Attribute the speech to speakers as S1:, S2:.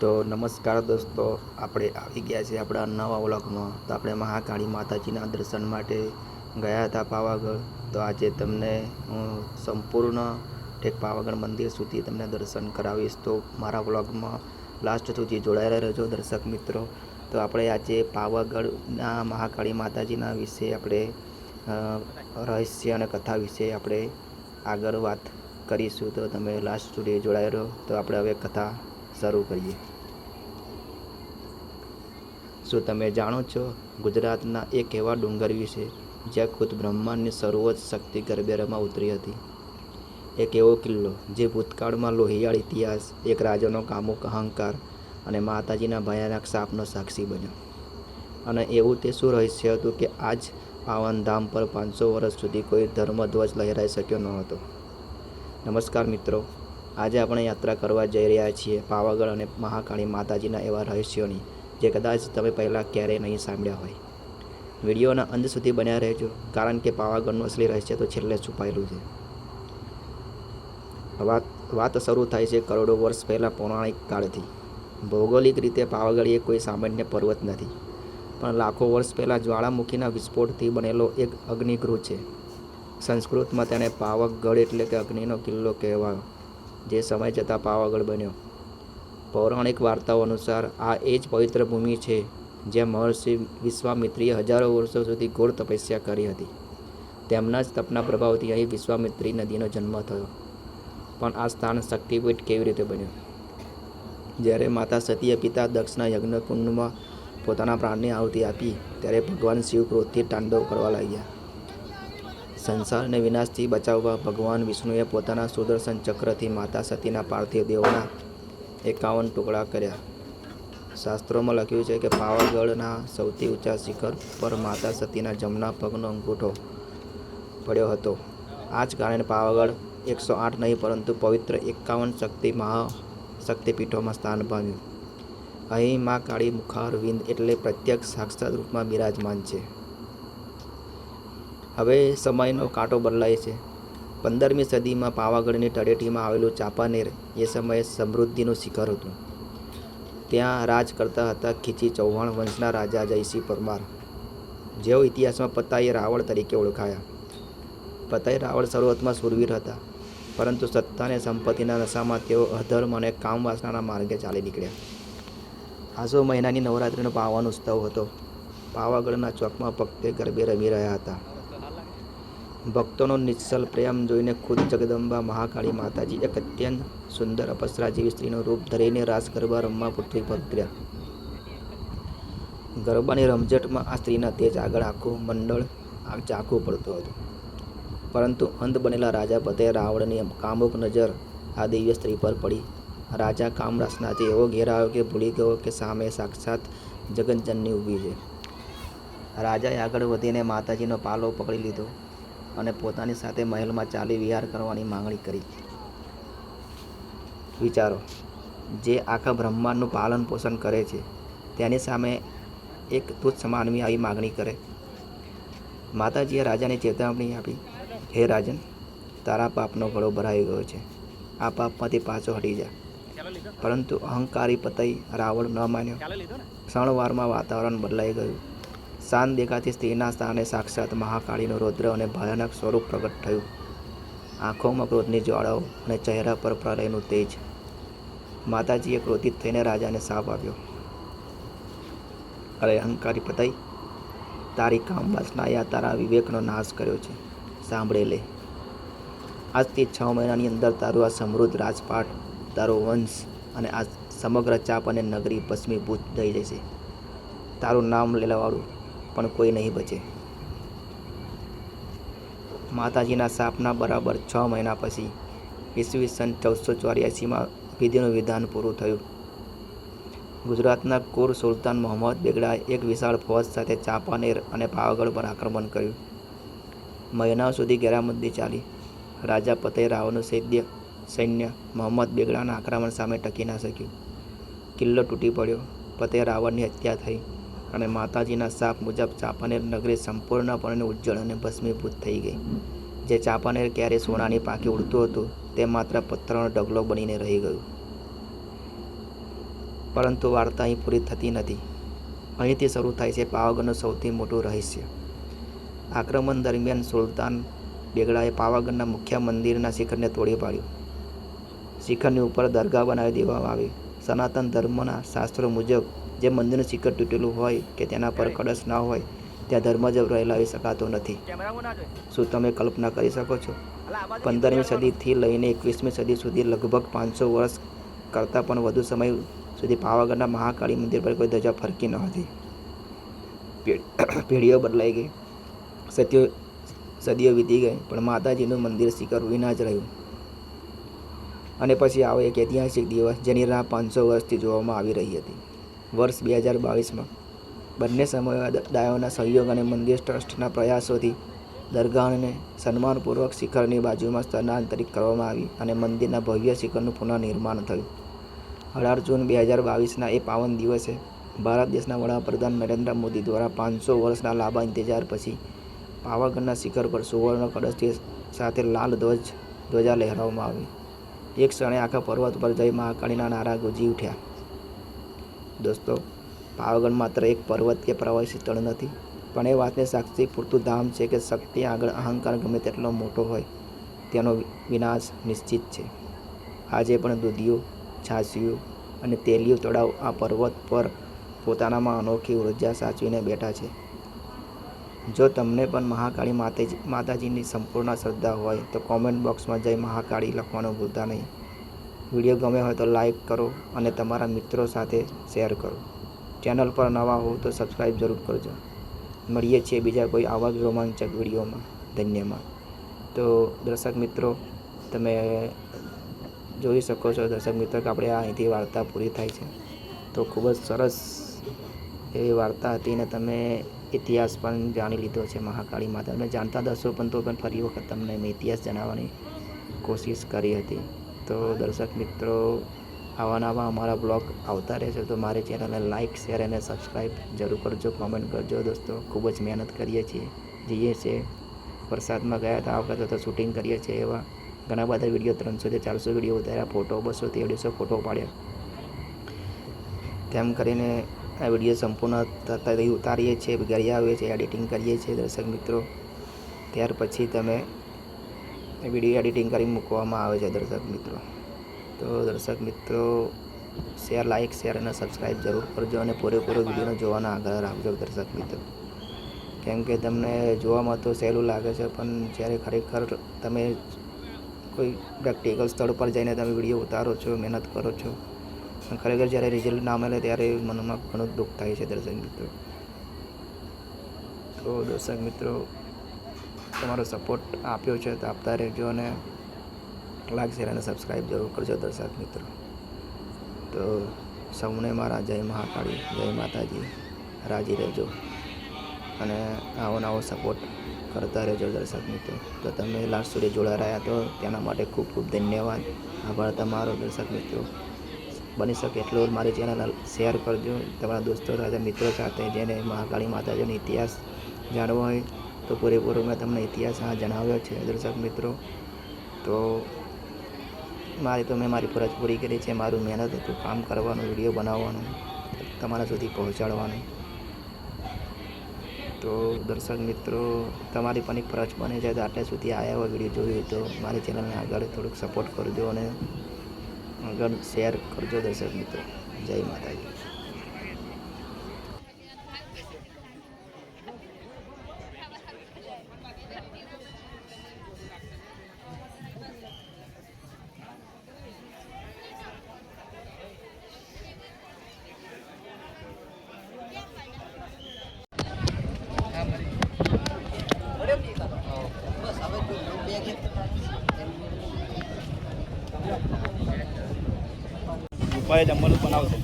S1: તો નમસ્કાર દોસ્તો, આપણે આવી ગયા છીએ આપણા નવા વ્લોગમાં. તો આપણે મહાકાળી માતાજીના દર્શન માટે ગયા હતા પાવાગઢ. તો આજે તમને હું સંપૂર્ણ ઠેક પાવાગઢ મંદિર સુધી તમને દર્શન કરાવીશ. તો મારા વ્લોગમાં લાસ્ટ સુધી જોડાયેલા રહેજો દર્શક મિત્રો. તો આપણે આજે પાવાગઢના મહાકાળી માતાજીના વિશે આપણે રહસ્ય અને કથા વિશે આપણે આગળ વાત કરીશું. તો તમે લાસ્ટ સુધી જોડાઈ રહો. તો આપણે હવે કથા શરૂ કરીએ. શું તમે જાણો છો ગુજરાતના એક એવા ડુંગર વિશે જ્યાં ખુદ બ્રહ્માંડની સર્વોચ્ચ શક્તિ ગરબેરમાં ઉતરી હતી? એક એવો કિલ્લો જે ભૂતકાળમાં લોહિયાળ ઇતિહાસ, એક રાજાનો કામુક અહંકાર અને માતાજીના ભયાનક શાપનો સાક્ષી બન્યો. અને એવું તે શું રહસ્ય હતું કે આજ પાવન ધામ પર 500 વર્ષ સુધી કોઈ ધર્મધ્વજ લહેરાઈ શક્યો ન હતો? નમસ્કાર મિત્રો, આજે આપણે યાત્રા કરવા જઈ રહ્યા છીએ પાવાગઢ અને મહાકાળી માતાજીના એવા રહસ્યોની જે કદાચ તમે પહેલાં ક્યારેય નહીં સાંભળ્યા હોય. વિડીયોના અંત સુધી બન્યા રહેજો, કારણ કે પાવાગઢનું અસલી રહસ્ય તો છેલ્લે છુપાયેલું છે. વાત શરૂ થાય છે કરોડો વર્ષ પહેલાં પૌરાણિક કાળથી. ભૌગોલિક રીતે પાવાગઢ એ કોઈ સામાન્ય પર્વત નથી, પણ લાખો વર્ષ પહેલાં જ્વાળામુખીના વિસ્ફોટથી બનેલો એક અગ્નિગૃહ છે. સંસ્કૃતમાં તેને પાવકગઢ એટલે કે અગ્નિનો કિલ્લો કહેવાયો, જે સમય જતાં પાવાગઢ બન્યો. પૌરાણિક વાર્તાઓ અનુસાર આ એ જ પવિત્ર ભૂમિ છે જ્યાં મહર્ષિ વિશ્વામિત્રીએ હજારો વર્ષો સુધી ઘોર તપસ્યા કરી હતી. તેમના જ તપના પ્રભાવથી અહીં વિશ્વામિત્રી નદીનો જન્મ થયો. પણ આ સ્થાન શક્તિપીઠ કેવી રીતે બન્યું? જ્યારે માતા સતીએ પિતા દક્ષના યજ્ઞકુંડમાં પોતાના પ્રાણની આહુતિ આપી, ત્યારે ભગવાન શિવ ક્રોધથી તાંડવ કરવા લાગ્યા. સંસારને વિનાશથી બચાવવા ભગવાન વિષ્ણુએ પોતાના સુદર્શન ચક્રથી માતા સતીના પાર્થિવ દેહના 51 ટુકડા કર્યા. શાસ્ત્રોમાં લખ્યું છે કે પાવાગઢના સૌથી ઊંચા શિખર પર માતા સતીના જમણા પગનો અંગૂઠો પડ્યો હતો. આ જ કારણે પાવાગઢ 108 નહીં પરંતુ પવિત્ર 51 મહાશક્તિપીઠોમાં સ્થાન પામ્યું. અહીં મા કાળી મુખારવિંદ એટલે પ્રત્યક્ષ સાક્ષાત રૂપમાં બિરાજમાન છે. હવે સમયનો કાંટો બદલાય છે. 15મી સદીમાં પાવાગઢની તળેટીમાં આવેલું ચાંપાનેર એ સમયે સમૃદ્ધિનું શિખર હતું. ત્યાં રાજ કરતા હતા ખીચી ચૌહાણ વંશના રાજા જયસિંહ પરમાર, જેઓ ઇતિહાસમાં પતાઈ રાવળ તરીકે ઓળખાયા. પતાઈ રાવળ શરૂઆતમાં શૂરવીર હતા, પરંતુ સત્તા અને સંપત્તિના નશામાં તેઓ અધર્મ અને કામ વાસનાના માર્ગે ચાલી નીકળ્યા. આસો મહિનાની નવરાત્રિનો પાવન ઉત્સવ હતો. પાવાગઢના ચોકમાં ભક્તો ગરબે રમી રહ્યા હતા. ભક્તોનો નિશ્ચલ પ્રેમ જોઈને ખુદ જગદંબા મહાકાળી માતાજી એક અત્યંત સુંદર અપ્સરા જેવી સ્ત્રીનું રૂપ ધરીને રાસ ગરબા રમવા પૃથ્વી પર ઉતર્યા. ગરબાની રમઝટમાં આ સ્ત્રીના તેજ આગળ આખું મંડળ ઝાંખું પડતું હતું. પરંતુ અંધ બનેલા રાજા પતે રાવણની કામુક નજર આ દિવ્ય સ્ત્રી પર પડી. રાજા કામરાસનાથી એવો ઘેરાયો કે ભૂલી ગયો કે સામે સાક્ષાત જગતજનની ઊભી છે. રાજાએ આગળ વધીને માતાજીનો પાલો પકડી લીધો અને પોતાની સાથે મહેલમાં ચાલી વિહાર કરવાની માંગણી કરી. વિચારો, જે આખા બ્રહ્માંડનું પાલન પોષણ કરે છે, તેની સામે એક તુચ્છ માનવી આવી માંગણી કરે? માતાજીએ રાજાને ચેતવણી આપી, હે રાજન, તારા પાપનો ઘડો ભરાઈ ગયો છે. આ પાપમાંથી પાછો હટી જા. પરંતુ અહંકારી પતઈ રાવણ ન માન્યો. ક્ષણવારમાં વાતાવરણ બદલાઈ ગયું. શાંત દેખાતી સ્ત્રીના સ્થાને સાક્ષાત મહાકાળીનું રૌદ્ર અને ભયાનક સ્વરૂપ પ્રગટ થયું. આંખોમાં ક્રોધની જ્વાળાઓ અને ચહેરા પર પ્રલયનું તેજ. માતાજીએ ક્રોધિત થઈને રાજાને શાપ આપ્યો, અરે અહંકારી પતઈ, તારી કામ વાસનાએ તારા વિવેકનો નાશ કર્યો છે. સાંભળે લે, આજથી 6 મહિનાની અંદર તારું આ સમૃદ્ધ રાજપાટ, તારો વંશ અને આ સમગ્ર ચાંપાનેર નગરી ભસ્મીભૂત થઈ જશે. તારું નામ લેવાવાળું પણ કોઈ નહીં બચે. માતાજીના શાપના બરાબર 6 મહિના પછી ઈસવીસન 1484માં વિધિનું વિધાન પૂરું થયું. ગુજરાતના કુર સુલતાન મોહમ્મદ બેગડાએ એક વિશાળ ફૌજ સાથે ચાંપાનેર અને પાવાગઢ પર આક્રમણ કર્યું. મહિનાઓ સુધી ઘેરાબંધી ચાલી. રાજા પતઈ રાવનું સૈન્ય મોહમ્મદ બેગડાના આક્રમણ સામે ટકી ના શક્યું. કિલ્લો તૂટી પડ્યો. પતઈ રાવણની હત્યા થઈ અને માતાજીના શાપ મુજબ ચાંપાનેર નગરી સંપૂર્ણપણે ઉજ્જળ અને ભસ્મીભૂત થઈ ગઈ. જે ચાંપાનેર ક્યારે સોનાની પાંખે ઉડતું હતું, તે માત્ર પથ્થરનો ઢગલો બનીને રહી ગયું. પરંતુ વાર્તા અહીં પૂરી થતી નથી. અહીંથી શરૂ થાય છે પાવાગઢનું સૌથી મોટું રહસ્ય. આક્રમણ દરમિયાન સુલતાન બેગડાએ પાવાગઢના મુખ્ય મંદિરના શિખરને તોડી પાડ્યું. શિખરની ઉપર દરગાહ બનાવી દેવામાં આવી. સનાતન ધર્મના શાસ્ત્રો મુજબ જે મંદિરનું શિખર તૂટેલું હોય કે તેના પર કળશ ના હોય ત્યાં ધર્મ જ રહેલાવી શકાતો નથી. શું તમે કલ્પના કરી શકો છો? 15મી સદીથી લઈને 21મી સદી સુધી લગભગ 500 વર્ષ કરતાં પણ વધુ સમય સુધી પાવાગઢના મહાકાળી મંદિર પર કોઈ ધજા ફરકી ન હતી. પેઢીઓ બદલાઈ ગઈ, સદીઓ વીતી ગઈ, પણ માતાજીનું મંદિર શિખર વિના જ રહ્યું. અને પછી આવો એક ઐતિહાસિક દિવસ જેની રાહ 500 વર્ષથી જોવામાં આવી રહી હતી. વર્ષ 2022માં બંને સમુદાયોના સહયોગ અને મંદિર ટ્રસ્ટના પ્રયાસોથી દરગાહને સન્માનપૂર્વક શિખરની બાજુમાં સ્થળાંતરિત કરવામાં આવી અને મંદિરના ભવ્ય શિખરનું પુનઃનિર્માણ થયું. 18 જૂન 2022ના એ પાવન દિવસે ભારત દેશના વડાપ્રધાન નરેન્દ્ર મોદી દ્વારા 500 વર્ષના લાંબા ઇંતજાર પછી પાવાગઢના શિખર પર સુવર્ણ કળશથી સાથે લાલ ધ્વજા લહેરાવવામાં આવી. એક ક્ષણે આખા પર્વત પર જય મહાકાળીના નારા ગુંજી ઉઠ્યા. દોસ્તો, પાવાગઢ માત્ર એક પર્વત કે પ્રવાસી સ્થળ નથી, પણ એ વાતને સાક્ષી પૂરતું ધામ છે કે શક્તિ આગળ અહંકાર ગમે તેટલો મોટો હોય તેનો વિનાશ નિશ્ચિત છે. આજે પણ દૂધિયું, છાસિયું અને તેલિયું તળાવ આ પર્વત પર પોતાનામાં અનોખી ઉર્જા સાચવીને બેઠા છે. જો તમને પણ મહાકાળી માતાજીની સંપૂર્ણ શ્રદ્ધા હોય તો કોમેન્ટ બોક્સમાં જય મહાકાળી લખવાનું ભૂલતા નહીં. વિડીયો ગમે હોય તો લાઈક કરો અને તમારા મિત્રો સાથે શેર કરો. ચેનલ પર નવા હો તો સબસ્ક્રાઈબ જરૂર કરજો. મળીએ છીએ બીજા કોઈ આવા જ રોમાંચક વિડીયોમાં. ધન્યવાદ. તો દર્શક મિત્રો, તમે જોઈ શકો છો દર્શક મિત્રો કે આપણે અહીંથી વાર્તા પૂરી થાય છે. તો ખૂબ જ સરસ એવી વાર્તા હતી અને તમે ઇતિહાસ પણ જાણી લીધો છે મહાકાળી માતા. તમે જાણતા દર્શો પણ તો પણ ફરી વખત તમને મેં ઇતિહાસ જણાવવાની કોશિશ કરી હતી. તો દર્શક મિત્રો, આવા નવા અમારા બ્લોગ આવતા રહેશે તો મારી ચેનલને લાઇક, શેર અને સબસ્ક્રાઈબ જરૂર કરજો. કોમેન્ટ કરજો દોસ્તો. ખૂબ જ મહેનત કરીએ છીએ, જઈએ છીએ. વરસાદમાં ગયા હતા, આ વખતે તો શૂટિંગ કરીએ છીએ. એવા ઘણા બધા વિડીયો 300 થી 400 વિડીયો ઉતાર્યા, ફોટો 200 થી 150 ફોટો પાડ્યા. તેમ કરીને આ વિડીયો સંપૂર્ણ થતા ઉતારીએ છીએ, ઘરે આવીએ છીએ, એડિટિંગ કરીએ છીએ દર્શક મિત્રો. ત્યાર પછી તમે વિડીયો એડિટિંગ કરી મૂકવામાં આવે છે દર્શક મિત્રો. તો દર્શક મિત્રો, લાઇક, શેર અને સબસ્ક્રાઈબ જરૂર કરજો અને પૂરેપૂરો વિડીયોનો જોવાનો આગ્રહ રાખજો દર્શક મિત્રો. કેમ કે તમને જોવામાં તો સહેલું લાગે છે, પણ જ્યારે ખરેખર તમે કોઈ પ્રેક્ટિકલ સ્થળ પર જઈને તમે વિડીયો ઉતારો છો, મહેનત કરો છો, ખરેખર જ્યારે રિઝલ્ટ ના મળે ત્યારે મનમાં ઘણું દુઃખ થાય છે દર્શક મિત્રો. તો દર્શક મિત્રો, તમારો સપોર્ટ આપ્યો છે તો આપતા રહેજો અને લાઈક, શેર અને સબસ્ક્રાઈબ જરૂર કરજો દર્શક મિત્રો. તો સૌને મારા જય મહાકાળી, જય માતાજી. રાજી રહેજો અને આવો સપોર્ટ કરતા રહેજો દર્શક મિત્રો. તો તમે લાસ્ટ સુધી જોડા રહ્યા તો તેના માટે ખૂબ ખૂબ ધન્યવાદ. આભાર તમારો દર્શક મિત્રો. બની શકે એટલું મારી ચેનલ શેર કરજો તમારા દોસ્તો સાથે, મિત્રો સાથે, જેને મહાકાળી માતાજીનો ઇતિહાસ જાણવો હોય તો પૂરેપૂરો મેં તમને ઇતિહાસ જણાવ્યો છે દર્શક મિત્રો. તો મેં મારી ફરજ પૂરી કરી છે. મારું મહેનત હતું કામ કરવાનું, વિડીયો બનાવવાનું, તમારા સુધી પહોંચાડવાનું. તો દર્શક મિત્રો, તમારી પણ એક ફરજ બને છે તો આટલા સુધી આવ્યા હોય વિડીયો જોયું તો મારી ચેનલને આગળ થોડુંક સપોર્ટ કરજો અને આગળ શેર કરજો દર્શક મિત્રો. જય માતાજી.
S2: જમવાનું બનાવશે.